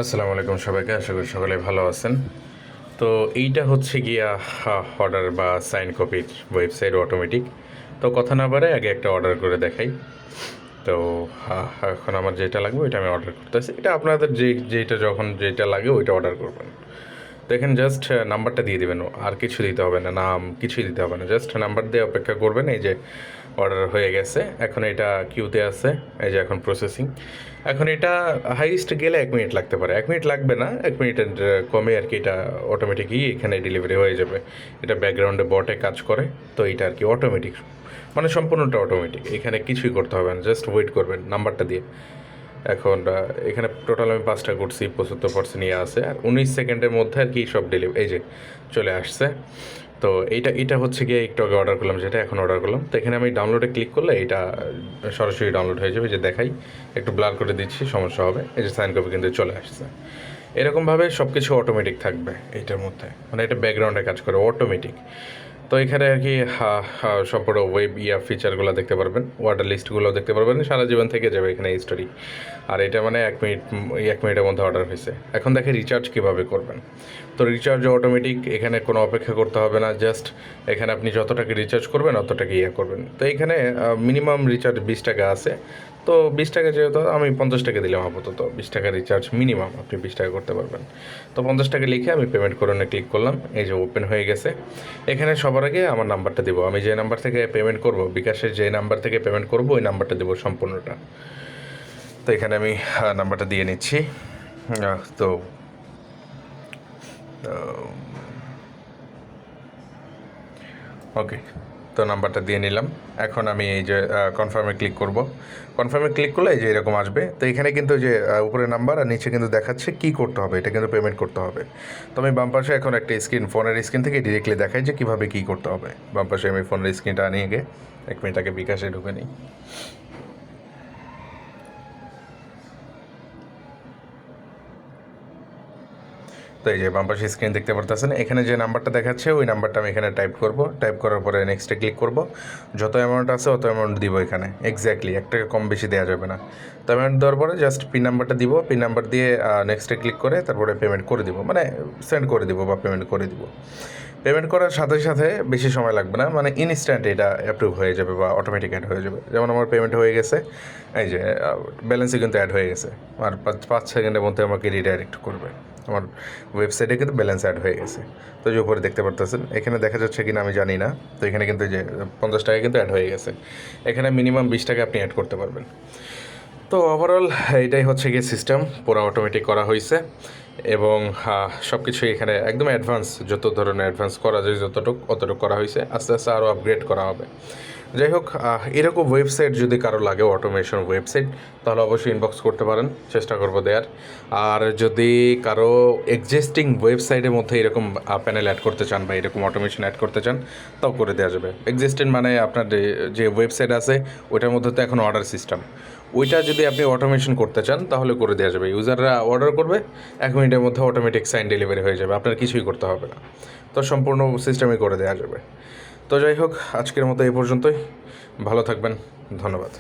আসসালামু আলাইকুম সবাইকে, আশা করি সকলে ভালো আছেন। তো এইটা হচ্ছে গিয়া অর্ডার বা সাইন কপির ওয়েবসাইট অটোমেটিক। তো কথা না বাড়ে আগে একটা অর্ডার করে দেখাই। তো এখন আমার যেটা লাগবে ওইটা আমি অর্ডার করতেছি। এটা আপনাদের যেটা যখন যেটা লাগে ওইটা অর্ডার করবেন। তো এখানে জাস্ট নাম্বারটা দিয়ে দেবেন, আর কিছু দিতে হবে না, নাম কিছুই দিতে হবে না, জাস্ট নাম্বার দিয়ে অপেক্ষা করবেন। এই যে অর্ডার হয়ে গেছে, এখন এটা কিউতে আছে, এই যে এখন প্রসেসিং। এখন এটা হাইস্ট গেলে 1 মিনিট লাগতে পারে, 1 মিনিট লাগবে না, 1 মিনিটের কমে আর কি এটা অটোমেটিকই এখানে ডেলিভারি হয়ে যাবে। এটা ব্যাকগ্রাউন্ডে বটে কাজ করে, তো এটা আর কি অটোমেটিক, মানে সম্পূর্ণটা অটোমেটিক, এখানে কিছুই করতে হবে না, জাস্ট ওয়েট করবেন নাম্বারটা দিয়ে। এখন এখানে টোটাল আমি 5টা করছি, 75% ইয়ে আছে, আর 19 সেকেন্ডের মধ্যে আর কি সব ডেলিভারি এই যে চলে আসছে। তো এটা হচ্ছে গিয়ে একটু আগে অর্ডার করলাম, যেটা এখন অর্ডার করলাম। তো এখানে আমি ডাউনলোডে ক্লিক করলে এটা সরাসরি ডাউনলোড হয়ে যাবে। যে দেখাই, একটু ব্লার করে দিচ্ছি, সমস্যা হবে। এই যে সাইন কপি কিন্তু চলে আসছে। এরকমভাবে সব কিছু অটোমেটিক থাকবে এইটার মধ্যে, মানে এটা ব্যাকগ্রাউন্ডে কাজ করে অটোমেটিক। তো এখানে আর কি সম্পূর্ণ ওয়েব ফিচারগুলো দেখতে পারবেন, ওয়াটার লিস্টগুলো দেখতে পারবেন, সারা জীবন থেকে যাবে এখানে স্টোরি। আর এটা মানে 1 মিনিটের মধ্যে অর্ডার হয়েছে। এখন দেখে রিচার্জ কীভাবে করবেন। তো রিচার্জ অটোমেটিক, এখানে কোনো অপেক্ষা করতে হবে না, জাস্ট এখানে আপনি যত টাকা রিচার্জ করবেন অত টাকা করবেন। তো এখানে মিনিমাম রিচার্জ 20 টাকা আছে। তো 20 টাকা যেহেতু, আমি 50 টাকা দিলাম আপাতত। 20 টাকা রিচার্জ মিনিমাম, আপনি 20 টাকা করতে পারবেন। তো 50 টাকা লিখে আমি পেমেন্ট করে ক্লিক করলাম, এই যে ওপেন হয়ে গেছে। এখানে সবার আগে আমার নাম্বারটা দেবো, আমি যে নাম্বার থেকে পেমেন্ট করব, বিকাশের যে নাম্বার থেকে পেমেন্ট করব ওই নাম্বারটা দেবো সম্পূর্ণটা। তো এখানে আমি নাম্বারটা দিয়ে নিচ্ছি। তো ওকে, তো নাম্বারটা দিয়ে নিলাম। এখন আমি এই যে কনফার্মে ক্লিক করব। কনফার্মে ক্লিক করলে এই যে এরকম আসবে। তো এখানে কিন্তু যে উপরে নাম্বার আর নিচে কিন্তু দেখাচ্ছে কী করতে হবে, এটা কিন্তু পেমেন্ট করতে হবে। তো আমি বাম পাশে এখন একটা স্ক্রিন, ফোনের স্ক্রিন থেকে ডিরেক্টলি দেখাই যে কীভাবে কী করতে হবে। বাম পাশে আমি ফোনের স্ক্রিনটা আনিয়ে গিয়ে 1 মিনিট আগে বিকাশে ঢুকে নিই। তো এই যে বাম পাশে স্ক্রিন দেখতে পারতেছেন, এখানে যে নাম্বারটা দেখাচ্ছে ওই নাম্বারটা আমি এখানে টাইপ করব। টাইপ করার পরে নেক্সটে ক্লিক করব। যত অ্যামাউন্ট আছে অত অ্যামাউন্ট দিব এখানে, এক্স্যাক্টলি 1 টাকা কম বেশি দেওয়া যাবে না। তো অ্যামাউন্ট দেওয়ার পরে জাস্ট পিন নাম্বারটা দিব, পিন নাম্বার দিয়ে নেক্সটে ক্লিক করে তারপরে পেমেন্ট করে দিব, মানে সেন্ড করে দিব বা পেমেন্ট করে দিব। পেমেন্ট করার সাথে সাথে বেশি সময় লাগবে না, মানে ইনস্ট্যান্ট এটা অ্যাপ্রুভ হয়ে যাবে বা অটোমেটিক অ্যাড হয়ে যাবে। যেমন আমার পেমেন্ট হয়ে গেছে, এই যে ব্যালেন্সে কিন্তু অ্যাড হয়ে গেছে, আর 5 সেকেন্ডের মধ্যে আমাকে রিডাইরেক্ট করবে। আমার ওয়েবসাইটে কিন্তু ব্যালেন্স অ্যাড হয়ে গেছে। তো যে উপরে দেখতে পারতেছেন, এখানে দেখা যাচ্ছে কিনা আমি জানি না। তো এখানে কিন্তু যে 50 টাকা কিন্তু অ্যাড হয়ে গেছে। এখানে মিনিমাম 20 টাকা আপনি অ্যাড করতে পারবেন। তো ওভারঅল এইটাই হচ্ছে গিয়ে সিস্টেম, পুরো অটোমেটিক করা হয়েছে। এবং সব কিছুই এখানে একদম অ্যাডভান্স, যত ধরনের অ্যাডভান্স করা যায় অতটুকু করা হয়েছে। আস্তে আস্তে আরও আপগ্রেড করা হবে। যাই হোক, এরকম ওয়েবসাইট যদি কারো লাগে, অটোমেশন ওয়েবসাইট, তাহলে অবশ্যই ইনবক্স করতে পারেন, চেষ্টা করবো দেওয়ার। আর যদি কারো এক্সিস্টিং ওয়েবসাইটের মধ্যে এরকম প্যানেল অ্যাড করতে চান বা এরকম অটোমেশন অ্যাড করতে চান, তাও করে দেওয়া যাবে। এক্সিস্টিং মানে আপনার যে ওয়েবসাইট আছে ওইটার মধ্যে তো এখন অর্ডার সিস্টেম, ওইটা যদি আপনি অটোমেশন করতে চান তাহলে করে দেওয়া যাবে। ইউজাররা অর্ডার করবে, 1 মিনিটের মধ্যে অটোমেটিক সাইন ডেলিভারি হয়ে যাবে, আপনার কিছুই করতে হবে না। তো সম্পূর্ণ সিস্টেমই করে দেওয়া যাবে। তো যাই হোক, আজকের মতো এই পর্যন্তই। ভালো থাকবেন, ধন্যবাদ।